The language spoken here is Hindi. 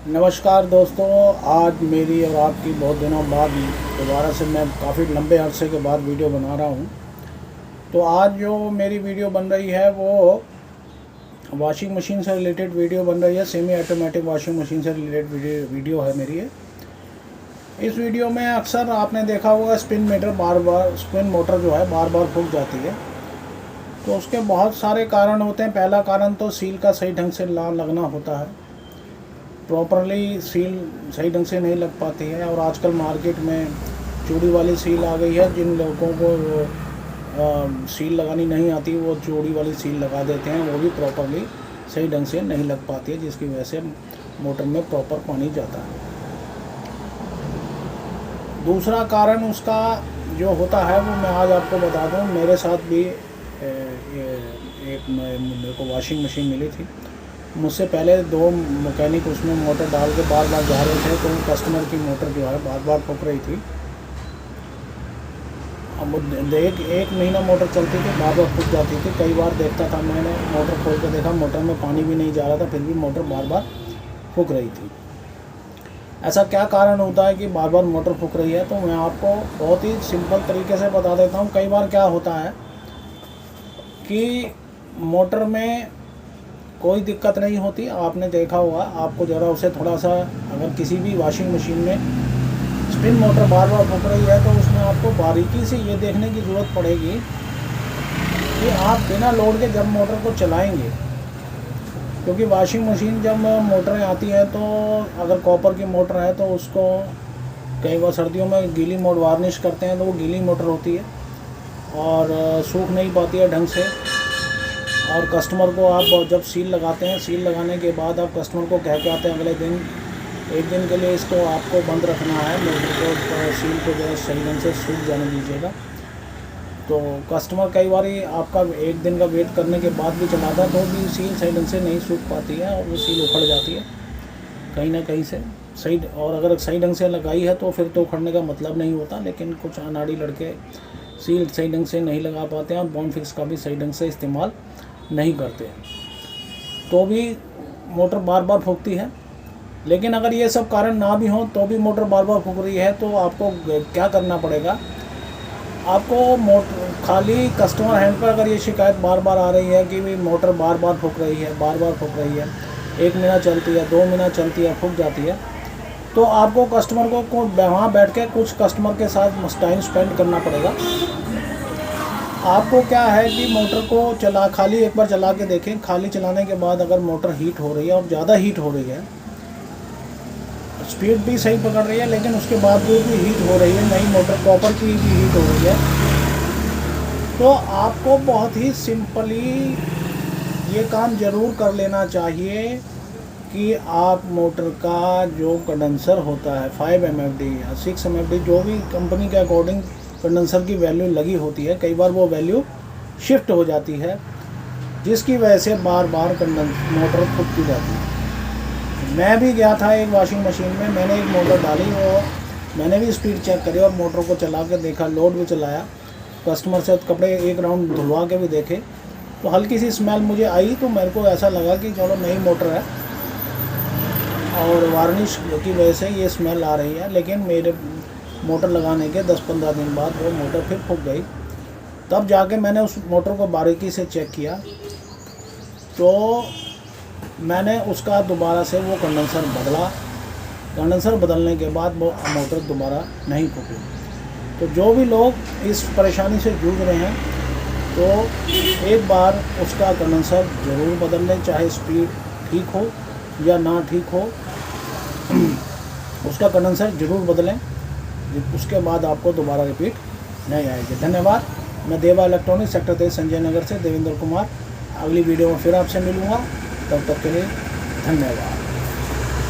नमस्कार दोस्तों, आज मेरी और आपकी बहुत दिनों बाद दोबारा से मैं काफ़ी लंबे अरसे के बाद वीडियो बना रहा हूं। तो आज जो मेरी वीडियो बन रही है वो वॉशिंग मशीन से रिलेटेड वीडियो बन रही है। सेमी ऑटोमेटिक वॉशिंग मशीन से रिलेटेड वीडियो है मेरी ये। इस वीडियो में अक्सर आपने देखा होगा स्पिन मोटर जो है बार बार फूक जाती है। तो उसके बहुत सारे कारण होते हैं। पहला कारण तो सील का सही ढंग से लगना होता है। प्रॉपरली सील सही ढंग से नहीं लग पाती है और आजकल मार्केट में चूड़ी वाली सील आ गई है। जिन लोगों को सील लगानी नहीं आती वो चूड़ी वाली सील लगा देते हैं, वो भी प्रॉपरली सही ढंग से नहीं लग पाती है, जिसकी वजह से मोटर में प्रॉपर पानी जाता है। दूसरा कारण उसका जो होता है वो मैं आज आपको बता दूं। मेरे साथ भी मेरे को वॉशिंग मशीन मिली थी। मुझसे पहले दो मैकेनिक उसमें मोटर डाल के बार बार जा रहे थे, तो कस्टमर की मोटर जो है बार बार फूक रही थी। अब एक महीना मोटर चलती थी, बार बार फूक जाती थी। कई बार देखता था, मैंने मोटर खोल कर देखा, मोटर में पानी भी नहीं जा रहा था, फिर भी मोटर बार बार फूक रही थी। ऐसा क्या कारण होता है कि बार बार मोटर फूक रही है? तो मैं आपको बहुत ही सिंपल तरीके से बता देता हूँ। कई बार क्या होता है कि मोटर में कोई दिक्कत नहीं होती, आपने देखा होगा। आपको ज़रा उसे थोड़ा सा, अगर किसी भी वॉशिंग मशीन में स्पिन मोटर बार बार फूक रही है तो उसमें आपको बारीकी से ये देखने की ज़रूरत पड़ेगी कि आप बिना लोड के जब मोटर को चलाएंगे, क्योंकि वॉशिंग मशीन जब मोटरें आती हैं तो अगर कॉपर की मोटर है तो उसको कई बार सर्दियों में गीली मोड वार्निश करते हैं तो वो गीली मोटर होती है और सूख नहीं पाती है ढंग से। और कस्टमर को आप जब सील लगाते हैं, सील लगाने के बाद आप कस्टमर को कह के आते हैं अगले दिन, एक दिन के लिए इसको आपको बंद रखना है, मोटर को सील को जो है सही ढंग से सूख जाने दीजिएगा। तो कस्टमर कई बार आपका एक दिन का वेट करने के बाद भी चलाता है तो भी सील सही ढंग से नहीं सूख पाती है और वो सील उखड़ जाती है कहीं ना कहीं से सही। और अगर सही ढंग से लगाई है तो फिर तो उखड़ने का मतलब नहीं होता, लेकिन कुछ अनाड़ी लड़के सील सही ढंग से नहीं लगा पाते हैं और बॉन्ड फिक्स का भी सही ढंग से इस्तेमाल नहीं करते, तो भी मोटर बार बार फूकती है। लेकिन अगर ये सब कारण ना भी हो तो भी मोटर बार बार फूक रही है तो आपको क्या करना पड़ेगा? आपको मोटर खाली कस्टमर हैंड पर अगर ये शिकायत बार बार आ रही है कि भाई मोटर बार बार फूक रही है, बार बार फूक रही है, 1 महीना चलती है, 2 महीना चलती है, फूक जाती है, तो आपको कस्टमर को वहाँ बैठ के कुछ कस्टमर के साथ टाइम स्पेंड करना पड़ेगा। आपको क्या है कि मोटर को खाली एक बार चला के देखें। खाली चलाने के बाद अगर मोटर हीट हो रही है और ज़्यादा हीट हो रही है, स्पीड भी सही पकड़ रही है, लेकिन उसके बावजूद भी हीट हो रही है, नई मोटर कॉपर की भी हीट हो रही है, तो आपको बहुत ही सिंपली ये काम ज़रूर कर लेना चाहिए कि आप मोटर का जो कंडेंसर होता है 5 MFD या 6 MFD, जो भी कंपनी के अकॉर्डिंग कंडेंसर की वैल्यू लगी होती है, कई बार वो वैल्यू शिफ्ट हो जाती है, जिसकी वजह से बार बार मोटर फूकती जाती है। मैं भी गया था एक वॉशिंग मशीन में, मैंने एक मोटर डाली और मैंने भी स्पीड चेक करी और मोटर को चला के देखा, लोड भी चलाया, कस्टमर से कपड़े एक राउंड धुलवा के भी देखे, तो हल्की सी स्मेल मुझे आई। तो मेरे को ऐसा लगा कि चलो नई मोटर है और वार्निश की वजह से ये स्मेल आ रही है। लेकिन मेरे मोटर लगाने के 10-15 दिन बाद वो मोटर फिर फूक गई। तब जाके मैंने उस मोटर को बारीकी से चेक किया तो मैंने उसका दोबारा से वो कंडेंसर बदला। कंडेंसर बदलने के बाद वो मोटर दोबारा नहीं फूकी। तो जो भी लोग इस परेशानी से जूझ रहे हैं तो एक बार उसका कंडेंसर ज़रूर बदल लें, चाहे स्पीड ठीक हो या ना ठीक हो, उसका कंडेंसर ज़रूर बदलें। उसके बाद आपको दोबारा रिपीट नहीं आएगी। धन्यवाद। मैं देवा इलेक्ट्रॉनिक्स सेक्टर 23 संजय नगर से देवेंद्र कुमार। अगली वीडियो में फिर आपसे मिलूँगा, तब तक के लिए धन्यवाद।